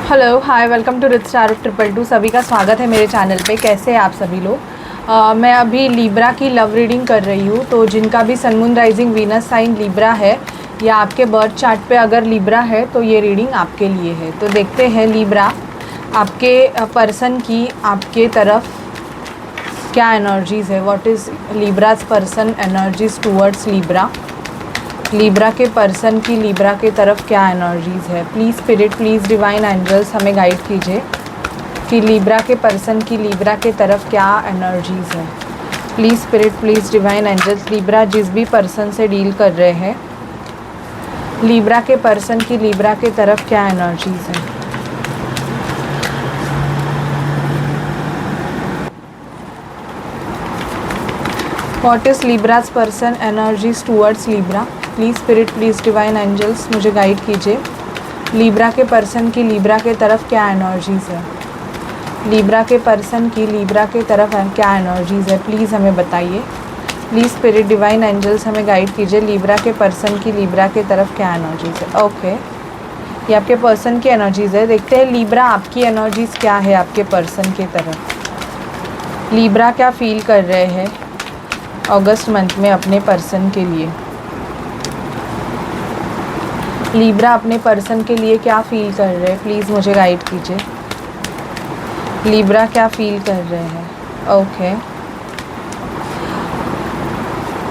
Hello hi welcome to Rich Star 222। सभी का स्वागत है मेरे चैनल पे। कैसे हैं आप सभी लोग? मैं अभी लिब्रा की लव रीडिंग कर रही हूँ। तो जिनका भी sun moon rising Venus sign Libra है या आपके बर्थ चार्ट पे अगर लिब्रा है तो ये रीडिंग आपके लिए है। तो देखते हैं लिब्रा आपके पर्सन की आपके तरफ क्या एनर्जीज़ है। What is Libra's person energies towards Libra. Libra के पर्सन की लिब्रा के तरफ क्या एनर्जीज़ है। Please spirit, please divine angels हमें गाइड कीजिए कि लिब्रा के पर्सन की लिब्रा के तरफ क्या एनर्जीज़ है। Please spirit, please divine angels, Libra जिस भी पर्सन से डील कर रहे हैं, लिब्रा के पर्सन की लिब्रा के तरफ क्या एनर्जीज़ है। What is Libra's person energies towards Libra. Please spirit, please divine angels मुझे गाइड कीजिए लिब्रा के पर्सन की लिब्रा के तरफ क्या एनर्जीज़ है। लिब्रा के पर्सन की लिब्रा के तरफ क्या एनर्जीज़ है, प्लीज़ हमें बताइए। प्लीज़ स्पिरिट डिवाइन एंजल्स हमें गाइड कीजिए लिब्रा के पर्सन की लिब्रा के तरफ क्या एनर्जीज़ है। ओके, ये आपके पर्सन की एनर्जीज़ है। देखते हैं लिब्रा आपकी एनर्जीज़ क्या है आपके पर्सन के तरफ। लिब्रा क्या फील कर रहे हैं अगस्त मंथ में अपने पर्सन के लिए। लिब्रा अपने पर्सन के लिए क्या फील कर रहे हैं, प्लीज़ मुझे गाइड कीजिए। लिब्रा क्या फील कर रहे हैं। ओके,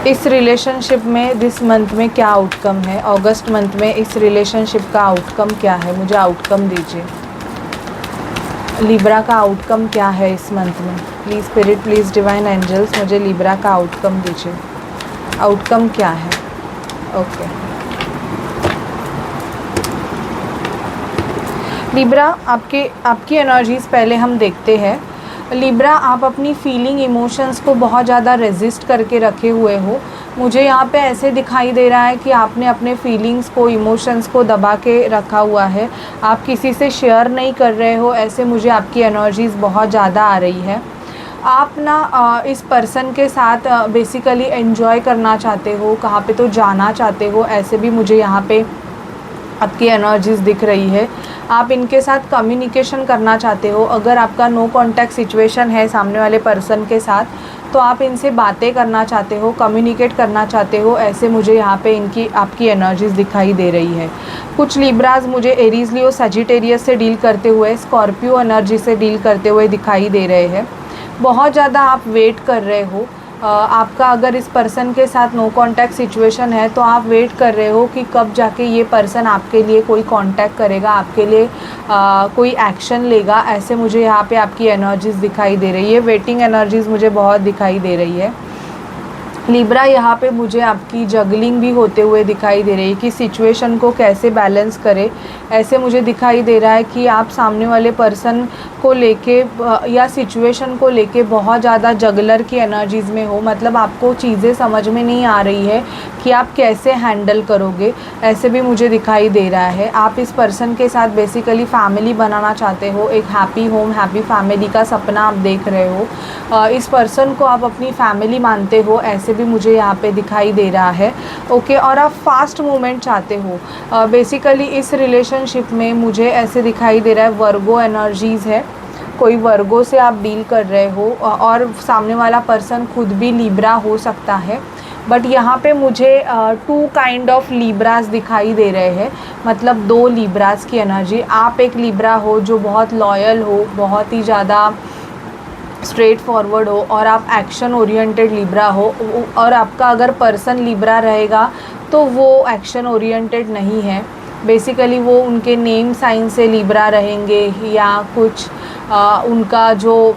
इस रिलेशनशिप में दिस मंथ में क्या आउटकम है। अगस्त मंथ में इस रिलेशनशिप का आउटकम क्या है, मुझे आउटकम दीजिए। लिब्रा का आउटकम क्या है इस मंथ में। Please spirit, please divine angels मुझे लिब्रा का आउटकम दीजिए। आउटकम क्या है। ओके, लिब्रा आपकी एनर्जीज़ पहले हम देखते हैं। लिब्रा आप अपनी फीलिंग इमोशंस को बहुत ज़्यादा रेजिस्ट करके रखे हुए हो। मुझे यहाँ पे ऐसे दिखाई दे रहा है कि आपने अपने फीलिंग्स को, इमोशंस को दबा के रखा हुआ है। आप किसी से शेयर नहीं कर रहे हो, ऐसे मुझे आपकी एनर्जीज़ बहुत ज़्यादा आ रही है। आप ना इस पर्सन के साथ बेसिकली एंजॉय करना चाहते हो, कहाँ पे तो जाना चाहते हो, ऐसे भी मुझे यहाँ पे आपकी एनर्जीज़ दिख रही है। आप इनके साथ कम्युनिकेशन करना चाहते हो। अगर आपका नो कांटेक्ट सिचुएशन है सामने वाले पर्सन के साथ, तो आप इनसे बातें करना चाहते हो, कम्युनिकेट करना चाहते हो, ऐसे मुझे यहाँ पे इनकी आपकी एनर्जीज़ दिखाई दे रही है। कुछ लिब्राज मुझे एरीज, लियो, सजिटेरियस से डील करते हुए, स्कॉर्पियो एनर्जी से डील करते हुए दिखाई दे रहे हैं। बहुत ज़्यादा आप वेट कर रहे हो। आपका अगर इस पर्सन के साथ नो कांटेक्ट सिचुएशन है तो आप वेट कर रहे हो कि कब जाके ये पर्सन आपके लिए कोई कांटेक्ट करेगा, आपके लिए कोई एक्शन लेगा, ऐसे मुझे यहाँ पे आपकी एनर्जीज़ दिखाई दे रही है। वेटिंग एनर्जीज़ मुझे बहुत दिखाई दे रही है। लिब्रा यहाँ पे मुझे आपकी जगलिंग भी होते हुए दिखाई दे रही है कि सिचुएशन को कैसे बैलेंस करें। ऐसे मुझे दिखाई दे रहा है कि आप सामने वाले पर्सन को लेके या सिचुएशन को लेके बहुत ज़्यादा जगलर की एनर्जीज़ में हो। मतलब आपको चीज़ें समझ में नहीं आ रही है कि आप कैसे हैंडल करोगे, ऐसे भी मुझे दिखाई दे रहा है। आप इस पर्सन के साथ बेसिकली फैमिली बनाना चाहते हो, एक हैप्पी होम, हैप्पी फैमिली का सपना आप देख रहे हो। इस पर्सन को आप अपनी फैमिली मानते हो, ऐसे भी मुझे यहाँ पे दिखाई दे रहा है। ओके, और आप फास्ट मूवमेंट चाहते हो। बेसिकली इस रिलेशनशिप में मुझे ऐसे दिखाई दे रहा है वर्गो एनर्जीज़ है। कोई वर्गो से आप डील कर रहे हो और सामने वाला पर्सन खुद भी लिब्रा हो सकता है। बट यहाँ पे मुझे 2 काइंड ऑफ लिब्रास दिखाई दे रहे हैं। मतलब 2 लिब्रास की एनर्जी। आप एक लिब्रा हो जो बहुत लॉयल हो, बहुत ही ज़्यादा स्ट्रेट फॉरवर्ड हो, और आप एक्शन ओरिएंटेड लिब्रा हो। और आपका अगर पर्सन लिब्रा रहेगा तो वो एक्शन ओरिएंटेड नहीं है। बेसिकली वो उनके नेम साइन से लिब्रा रहेंगे या कुछ उनका जो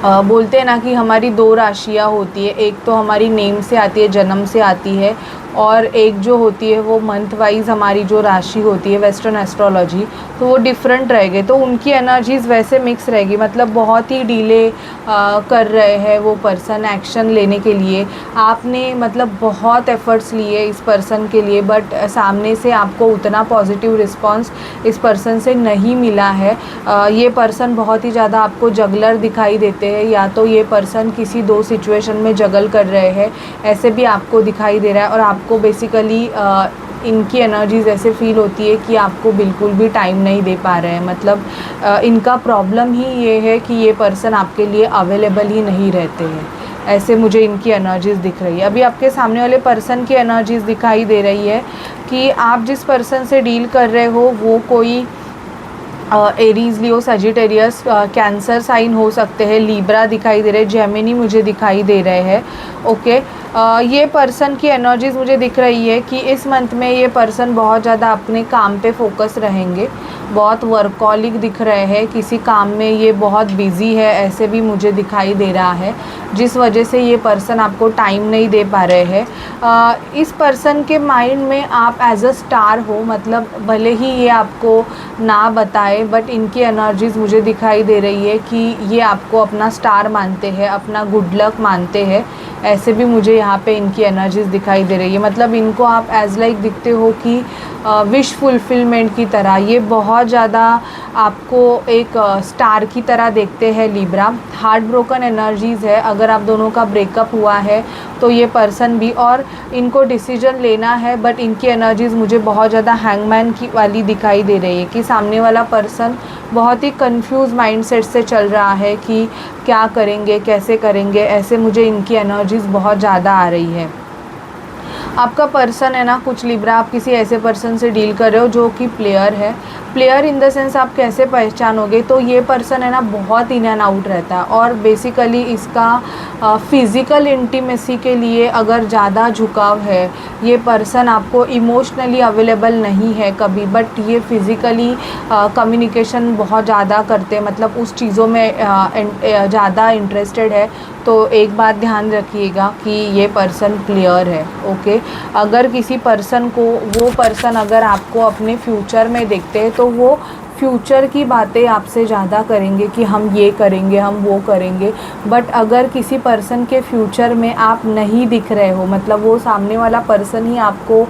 बोलते हैं ना कि हमारी 2 राशियाँ होती है। एक तो हमारी नेम से आती है, जन्म से आती है, और एक जो होती है वो मंथ वाइज हमारी जो राशि होती है वेस्टर्न एस्ट्रोलॉजी, तो वो डिफरेंट रहेगी। तो उनकी एनर्जीज़ वैसे मिक्स रहेगी। मतलब बहुत ही डिले कर रहे हैं वो पर्सन एक्शन लेने के लिए। आपने मतलब बहुत एफ़र्ट्स लिए इस पर्सन के लिए, बट सामने से आपको उतना पॉजिटिव रिस्पॉन्स इस पर्सन से नहीं मिला है। ये पर्सन बहुत ही ज़्यादा आपको जगलर दिखाई देते हैं, या तो ये पर्सन किसी 2 सिचुएशन में जगल कर रहे हैं, ऐसे भी आपको दिखाई दे रहा है। और आपको बेसिकली इनकी एनर्जीज़ ऐसे फील होती है कि आपको बिल्कुल भी टाइम नहीं दे पा रहे हैं। मतलब इनका प्रॉब्लम ही ये है कि ये पर्सन आपके लिए अवेलेबल ही नहीं रहते हैं, ऐसे मुझे इनकी एनर्जीज़ दिख रही है। अभी आपके सामने वाले पर्सन की एनर्जीज़ दिखाई दे रही है कि आप जिस पर्सन से डील कर रहे हो वो कोई एरीज़, लियो, सजिटेरियस, कैंसर साइन हो सकते हैं, लीब्रा दिखाई दे रहे हैं, जेमिनी मुझे दिखाई दे रहे हैं। ओके, ये पर्सन की एनर्जीज़ मुझे दिख रही है कि इस मंथ में ये पर्सन बहुत ज़्यादा अपने काम पे फोकस रहेंगे, बहुत वर्कॉलिक दिख रहे हैं, किसी काम में ये बहुत बिज़ी है ऐसे भी मुझे दिखाई दे रहा है, जिस वजह से ये पर्सन आपको टाइम नहीं दे पा रहे हैं। इस पर्सन के माइंड में आप एज अ स्टार हो, मतलब भले ही ये आपको ना बताए बट इनकी एनर्जीज़ मुझे दिखाई दे रही है कि ये आपको अपना स्टार मानते हैं, अपना गुड लक मानते हैं, ऐसे भी मुझे यहाँ पे इनकी एनर्जीज़ दिखाई दे रही है। मतलब इनको आप एज लाइक दिखते हो कि विश फुलफिलमेंट की तरह, ये बहुत ज़्यादा आपको एक स्टार की तरह देखते हैं लिब्रा। हार्ट ब्रोकन एनर्जीज़ है, अगर आप दोनों का ब्रेकअप हुआ है तो ये पर्सन भी, और इनको डिसीजन लेना है बट इनकी एनर्जीज़ मुझे बहुत ज़्यादा हैंगमैन की वाली दिखाई दे रही है कि सामने वाला पर्सन बहुत ही कंफ्यूज माइंडसेट से चल रहा है कि क्या करेंगे, कैसे करेंगे, ऐसे मुझे इनकी एनर्जीज़ बहुत ज़्यादा आ रही है। आपका पर्सन है ना, कुछ लिब्रा आप किसी ऐसे पर्सन से डील कर रहे हो जो कि प्लेयर है। प्लेयर इन द सेंस आप कैसे पहचानोगे, तो ये पर्सन है ना बहुत इन एंड आउट रहता है और बेसिकली इसका फ़िज़िकल इंटीमेसी के लिए अगर ज़्यादा झुकाव है, ये पर्सन आपको इमोशनली अवेलेबल नहीं है कभी, बट ये फ़िज़िकली कम्युनिकेशन बहुत ज़्यादा करते हैं, मतलब उस चीज़ों में ज़्यादा इंटरेस्टेड है। तो एक बात ध्यान रखिएगा कि ये पर्सन प्लेयर है। ओके, अगर किसी पर्सन को, वो पर्सन अगर आपको अपने फ्यूचर में देखते हैं तो वो फ्यूचर की बातें आपसे ज़्यादा करेंगे कि हम ये करेंगे, हम वो करेंगे। बट अगर किसी पर्सन के फ्यूचर में आप नहीं दिख रहे हो, मतलब वो सामने वाला पर्सन ही आपको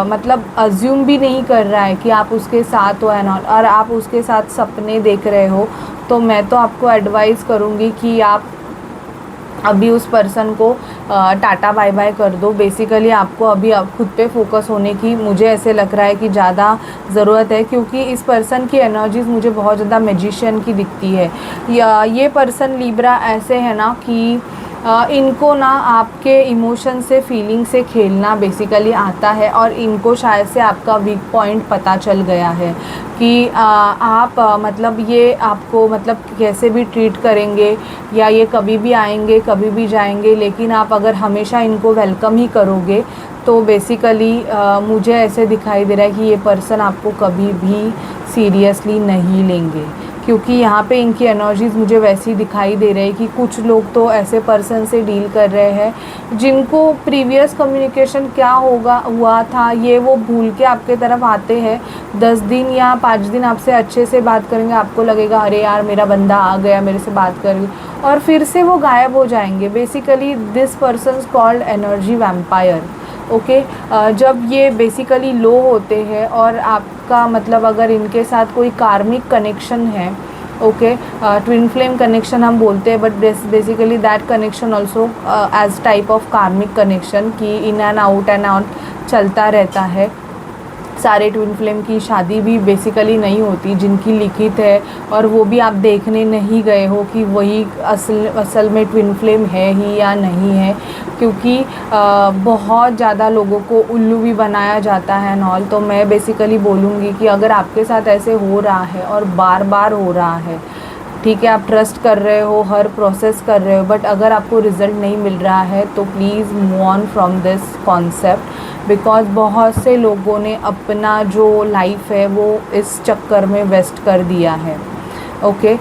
मतलब अज्यूम भी नहीं कर रहा है कि आप उसके साथ हो एंड ऑल, और आप उसके साथ सपने देख रहे हो, तो मैं तो आपको एडवाइस करूँगी कि आप अभी उस पर्सन को टाटा बाय बाय कर दो। बेसिकली आपको अभी अब खुद पे फोकस होने की, मुझे ऐसे लग रहा है कि ज़्यादा ज़रूरत है, क्योंकि इस पर्सन की एनर्जीज़ मुझे बहुत ज़्यादा मैजिशियन की दिखती है। या ये पर्सन लिब्रा ऐसे है ना कि इनको ना आपके इमोशन से, फीलिंग से खेलना बेसिकली आता है, और इनको शायद से आपका वीक पॉइंट पता चल गया है कि आप मतलब ये आपको मतलब कैसे भी ट्रीट करेंगे, या ये कभी भी आएंगे कभी भी जाएंगे, लेकिन आप अगर हमेशा इनको वेलकम ही करोगे तो बेसिकली मुझे ऐसे दिखाई दे रहा है कि ये पर्सन आपको कभी भी सीरियसली नहीं लेंगे, क्योंकि यहाँ पे इनकी एनर्जीज़ मुझे वैसी दिखाई दे रही है कि कुछ लोग तो ऐसे पर्सन से डील कर रहे हैं जिनको प्रीवियस कम्युनिकेशन क्या हुआ था ये वो भूल के आपके तरफ आते हैं। 10 दिन या 5 दिन आपसे अच्छे से बात करेंगे, आपको लगेगा अरे यार मेरा बंदा आ गया मेरे से बात करेंगे, और फिर से वो गायब हो जाएंगे। Basically this persons called energy vampire. Okay, जब ये बेसिकली लो होते हैं और आपका मतलब अगर इनके साथ कोई कार्मिक कनेक्शन है, ओके, ट्विन फ्लेम कनेक्शन हम बोलते हैं, but basically that connection also as type of karmic connection की इन एंड आउट चलता रहता है। सारे ट्विन फ्लेम की शादी भी बेसिकली नहीं होती जिनकी लिखित है, और वो भी आप देखने नहीं गए हो कि वही असल में ट्विन फ्लेम है ही या नहीं है, क्योंकि बहुत ज़्यादा लोगों को उल्लू भी बनाया जाता है नॉल। तो मैं बेसिकली बोलूँगी कि अगर आपके साथ ऐसे हो रहा है और बार बार हो रहा है, ठीक है, आप ट्रस्ट कर रहे हो, हर प्रोसेस कर रहे हो, बट अगर आपको रिज़ल्ट नहीं मिल रहा है तो please move on from this concept, because बहुत से लोगों ने अपना जो लाइफ है वो इस चक्कर में वेस्ट कर दिया है। ओके,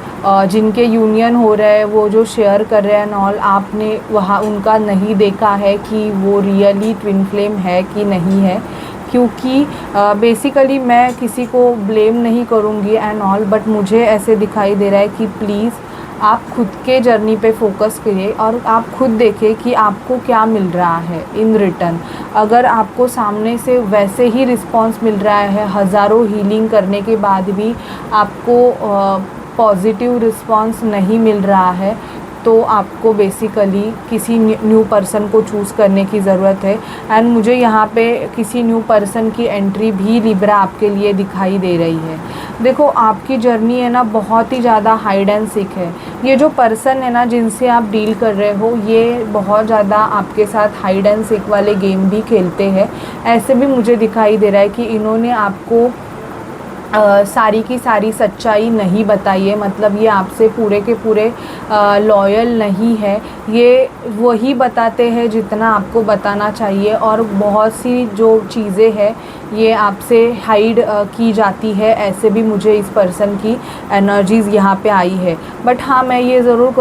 जिनके यूनियन हो रहे हैं, वो जो शेयर कर रहे हैं नॉल, आपने वहाँ उनका नहीं देखा है कि वो रियली ट्विन फ्लेम है कि नहीं है, क्योंकि बेसिकली मैं किसी को ब्लेम नहीं करूँगी एंड ऑल, बट मुझे ऐसे दिखाई दे रहा है कि प्लीज़ आप खुद के जर्नी पे फोकस करिए और आप खुद देखिए कि आपको क्या मिल रहा है इन रिटर्न। अगर आपको सामने से वैसे ही रिस्पांस मिल रहा है, हज़ारों हीलिंग करने के बाद भी आपको पॉजिटिव रिस्पांस नहीं मिल रहा है, तो आपको बेसिकली किसी न्यू पर्सन को चूज़ करने की ज़रूरत है। एंड मुझे यहाँ पे किसी न्यू पर्सन की एंट्री भी लिब्रा आपके लिए दिखाई दे रही है। देखो आपकी जर्नी है ना बहुत ही ज़्यादा हाइड एंड सीक है। ये जो पर्सन है ना जिनसे आप डील कर रहे हो ये बहुत ज़्यादा आपके साथ हाइड एंड सीक वाले गेम भी खेलते हैं। ऐसे भी मुझे दिखाई दे रहा है कि इन्होंने आपको सारी की सारी सच्चाई नहीं बताई है, मतलब ये आपसे पूरे के पूरे लॉयल नहीं है। ये वही बताते हैं जितना आपको बताना चाहिए, और बहुत सी जो चीज़ें हैं ये आपसे हाइड की जाती है। ऐसे भी मुझे इस पर्सन की एनर्जीज़ यहाँ पे आई है। बट हाँ, मैं ये ज़रूर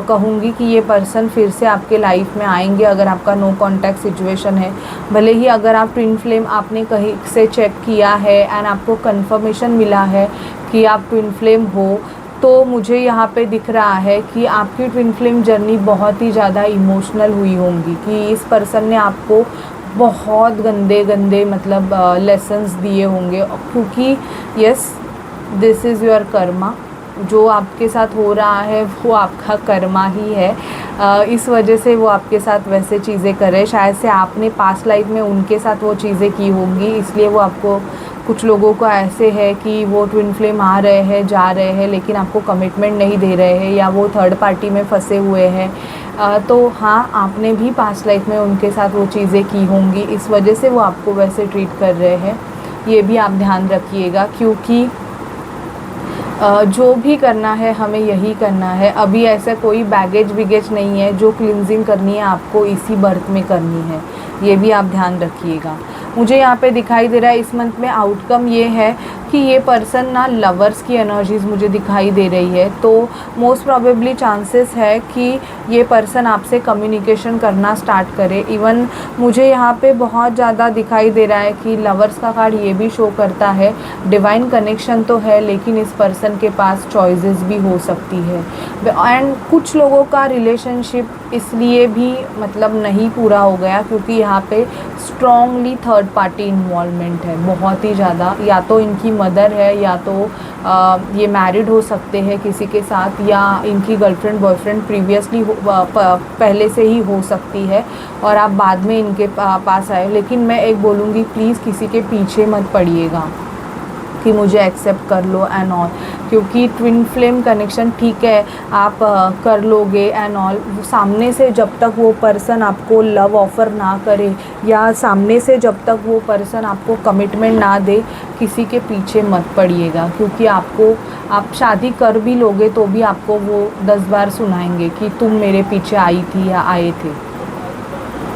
कहूँगी कि ये पर्सन फिर से आपके लाइफ में आएंगे अगर आपका नो कॉन्टैक्ट सिचुएशन है। भले ही अगर आप ट्विन फ्लेम आपने कहीं से चेक किया है एंड आपको कंफर्मेशन मिला है कि आप ट्विन फ्लेम हो, तो मुझे यहाँ पे दिख रहा है कि आपकी ट्विन फ्लेम जर्नी बहुत ही ज़्यादा इमोशनल हुई होंगी, कि इस पर्सन ने आपको बहुत गंदे गंदे मतलब लेसन्स दिए होंगे, क्योंकि yes this is your Karma. जो आपके साथ हो रहा है वो आपका कर्मा ही है। इस वजह से वो आपके साथ वैसे चीज़ें कर रहे हैं। शायद से आपने पास्ट लाइफ में उनके साथ वो चीज़ें की होंगी, इसलिए वो आपको, कुछ लोगों को ऐसे है कि वो ट्विन फ्लेम आ रहे हैं जा रहे हैं लेकिन आपको कमिटमेंट नहीं दे रहे हैं, या वो थर्ड पार्टी में फंसे हुए हैं। तो हाँ, आपने भी पास्ट लाइफ में उनके साथ वो चीज़ें की होंगी, इस वजह से वो आपको वैसे ट्रीट कर रहे हैं। ये भी आप ध्यान रखिएगा, क्योंकि जो भी करना है हमें यही करना है। अभी ऐसा कोई बैगेज विगेज नहीं है, जो क्लिनजिंग करनी है आपको इसी बर्थ में करनी है। ये भी आप ध्यान रखिएगा। मुझे यहाँ पे दिखाई दे रहा है इस मंथ में आउटकम ये है कि ये पर्सन ना लवर्स की एनर्जीज़ मुझे दिखाई दे रही है। तो मोस्ट प्रोबेबली चांसेस है कि ये पर्सन आपसे कम्युनिकेशन करना स्टार्ट करे। इवन मुझे यहाँ पे बहुत ज़्यादा दिखाई दे रहा है कि लवर्स का कार्ड ये भी शो करता है डिवाइन कनेक्शन तो है, लेकिन इस पर्सन के पास चॉइसेस भी हो सकती है। एंड कुछ लोगों का रिलेशनशिप इसलिए भी मतलब नहीं पूरा हो गया क्योंकि यहाँ पे स्ट्रॉन्गली थर्ड पार्टी इन्वॉल्वमेंट है, बहुत ही ज़्यादा। या तो इनकी मदर है, या तो ये मैरिड हो सकते हैं किसी के साथ, या इनकी गर्लफ्रेंड बॉयफ्रेंड प्रीवियसली पहले से ही हो सकती है और आप बाद में इनके पास आए। लेकिन मैं एक बोलूँगी, प्लीज़ किसी के पीछे मत पड़िएगा कि मुझे एक्सेप्ट कर लो एंड ऑल, क्योंकि ट्विन फ्लेम कनेक्शन ठीक है आप कर लोगे एंड ऑल, सामने से जब तक वो पर्सन आपको लव ऑफ़र ना करे, या सामने से जब तक वो पर्सन आपको कमिटमेंट ना दे, किसी के पीछे मत पड़िएगा। क्योंकि आप शादी कर भी लोगे तो भी आपको वो 10 बार सुनाएंगे कि तुम मेरे पीछे आई थी या आए थे।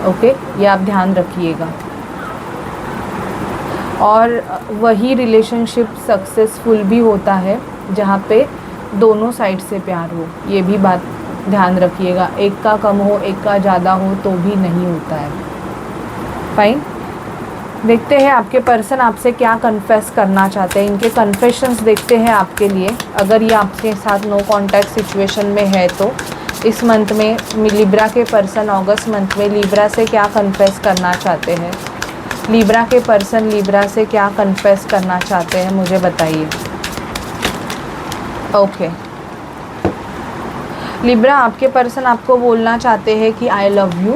ओके, ये आप ध्यान रखिएगा। और वही रिलेशनशिप सक्सेसफुल भी होता है जहाँ पे दोनों साइड से प्यार हो, ये भी बात ध्यान रखिएगा। एक का कम हो, एक का ज़्यादा हो तो भी नहीं होता है। फाइन, देखते हैं आपके पर्सन आपसे क्या कन्फेस करना चाहते हैं। इनके कन्फेशंस देखते हैं आपके लिए, अगर ये आपके साथ नो कॉन्टैक्ट सिचुएशन में है तो। इस मंथ में लिब्रा के पर्सन अगस्त मंथ में लिब्रा से क्या कन्फेस करना चाहते हैं, लिब्रा के पर्सन लिब्रा से क्या कन्फेस करना चाहते हैं, मुझे बताइए। ओके, लिब्रा आपके पर्सन आपको बोलना चाहते हैं कि I love you,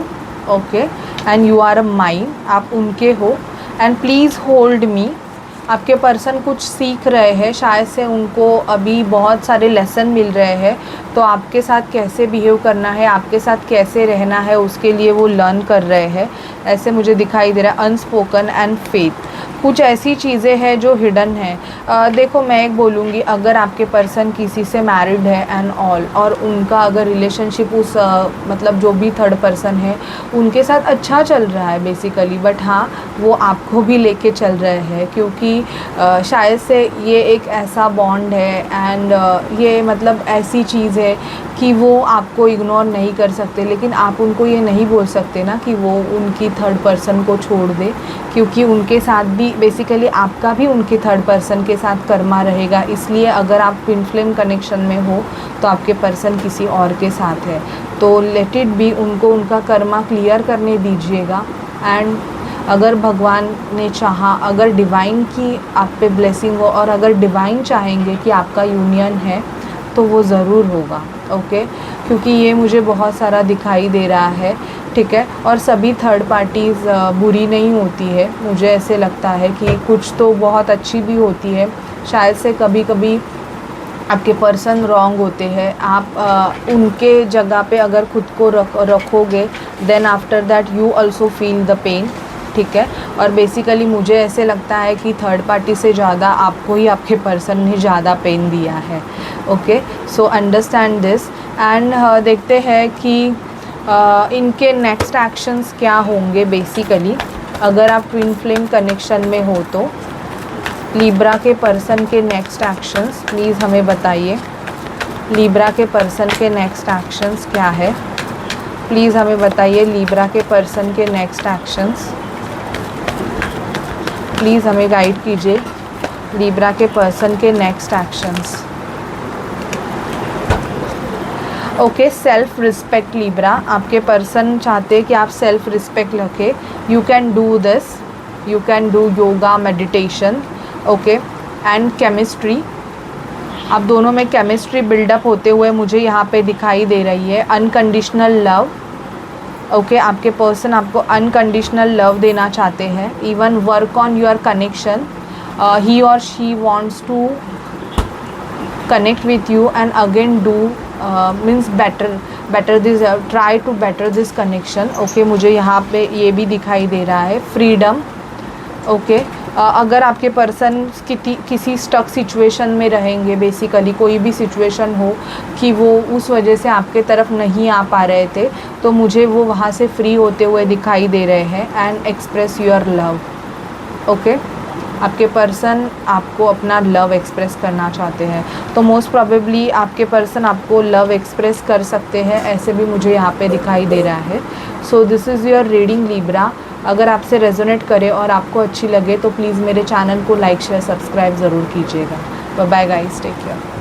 okay, and you are a mine, आप उनके हो, एंड प्लीज़ होल्ड मी। आपके पर्सन कुछ सीख रहे हैं, शायद से उनको अभी बहुत सारे लेसन मिल रहे हैं, तो आपके साथ कैसे बिहेव करना है, आपके साथ कैसे रहना है, उसके लिए वो लर्न कर रहे हैं। ऐसे मुझे दिखाई दे रहा है। अनस्पोकन एंड फेथ, कुछ ऐसी चीज़ें हैं जो हिडन है। देखो मैं एक बोलूँगी, अगर आपके पर्सन किसी से मैरिड है एंड ऑल, और उनका अगर रिलेशनशिप उस मतलब जो भी थर्ड पर्सन है उनके साथ अच्छा चल रहा है बेसिकली, बट हाँ वो आपको भी लेके चल रहे हैं, क्योंकि शायद से ये एक ऐसा बॉन्ड है एंड ये मतलब ऐसी चीज़ है कि वो आपको इग्नोर नहीं कर सकते। लेकिन आप उनको ये नहीं बोल सकते ना कि वो उनकी थर्ड पर्सन को छोड़ दे, क्योंकि उनके साथ भी बेसिकली आपका भी उनके थर्ड पर्सन के साथ कर्मा रहेगा। इसलिए अगर आप ट्विन फ्लेम कनेक्शन में हो तो आपके पर्सन किसी और के साथ है, तो लेट इट बी, उनको उनका कर्मा क्लियर करने दीजिएगा। एंड अगर भगवान ने चाहा, अगर डिवाइन की आप पे ब्लेसिंग हो, और अगर डिवाइन चाहेंगे कि आपका यूनियन है तो वो ज़रूर होगा। ओके, क्योंकि ये मुझे बहुत सारा दिखाई दे रहा है, ठीक है। और सभी थर्ड पार्टीज़ बुरी नहीं होती है, मुझे ऐसे लगता है कि कुछ तो बहुत अच्छी भी होती है। शायद से कभी कभी आपके पर्सन रॉन्ग होते हैं, आप उनके जगह पे अगर खुद को रखोगे, then after that you also feel the pain, ठीक है। और बेसिकली मुझे ऐसे लगता है कि थर्ड पार्टी से ज़्यादा आपको ही आपके पर्सन ने ज़्यादा पेन दिया है। Okay, so understand this and देखते हैं कि इनके नेक्स्ट एक्शंस क्या होंगे। बेसिकली अगर आप ट्विन फ्लेम कनेक्शन में हो तो लिब्रा के पर्सन के नेक्स्ट एक्शंस प्लीज़ हमें बताइए। लिब्रा के पर्सन के नेक्स्ट एक्शंस क्या है, प्लीज़ हमें बताइए। लिब्रा के पर्सन के नेक्स्ट एक्शंस प्लीज़ हमें गाइड कीजिए। लिब्रा के पर्सन के next actions. Okay, self respect Libra, आपके पर्सन चाहते हैं कि आप सेल्फ रिस्पेक्ट रखें। You can do this, you can do yoga, meditation, okay. And chemistry, आप दोनों में केमिस्ट्री बिल्डअप होते हुए मुझे यहाँ पे दिखाई दे रही है। अनकंडीशनल लव, ओके, आपके पर्सन आपको अनकंडीशनल लव देना चाहते हैं। Even work on your connection, he और she wants to connect with you and again do means better this, try to better this connection, okay. मुझे यहाँ पे ये भी दिखाई दे रहा है। Freedom, okay. अगर आपके पर्सन किसी स्टक सिचुएशन में रहेंगे, बेसिकली कोई भी सिचुएशन हो कि वो उस वजह से आपके तरफ नहीं आ पा रहे थे, तो मुझे वो वहाँ से फ्री होते हुए दिखाई दे रहे हैं। And express your love, okay. आपके पर्सन आपको अपना लव एक्सप्रेस करना चाहते हैं, तो मोस्ट प्रोबेबली आपके पर्सन आपको लव एक्सप्रेस कर सकते हैं, ऐसे भी मुझे यहाँ पे दिखाई दे रहा है। So this is your reading Libra. अगर आपसे रेजोनेट करे और आपको अच्छी लगे तो प्लीज़ मेरे चैनल को लाइक, शेयर, सब्सक्राइब ज़रूर कीजिएगा। Bye guys, take care.